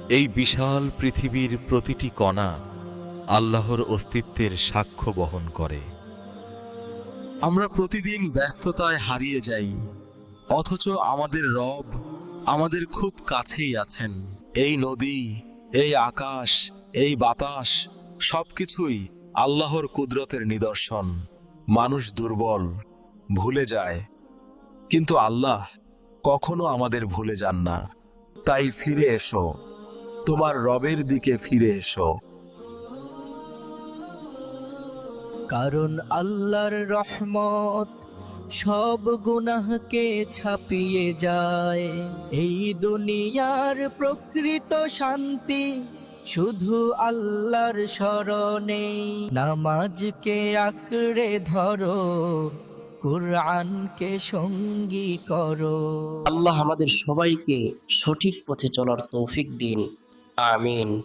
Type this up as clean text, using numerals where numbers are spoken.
এই বিশাল পৃথিবীর প্রতিটি কণা আল্লাহর অস্তিত্বের সাক্ষ্য বহন করে। আমরা প্রতিদিন ব্যস্ততায় হারিয়ে যাই, অথচ আমাদের রব আমাদের খুব কাছেই আছেন। এই নদী, এই আকাশ, এই বাতাস সবকিছুই আল্লাহর কুদরতের নিদর্শন। মানুষ দুর্বল, ভুলে যায়, কিন্তু আল্লাহ কখনো আমাদের ভুলে যান না। তাই ফিরে এসো, তোমার রবের দিকে ফিরে এসো। কারণ আল্লাহর রহমত সব গুনাহকে ছাপিয়ে যায়। এই দুনিয়ার প্রকৃত শান্তি শুধু আল্লাহর শরণে। নামাজকে আঁকড়ে ধরো, কুরআনকে সঙ্গী করো। আল্লাহ আমাদের সবাইকে সঠিক পথে চলার তৌফিক দিন। আমিন।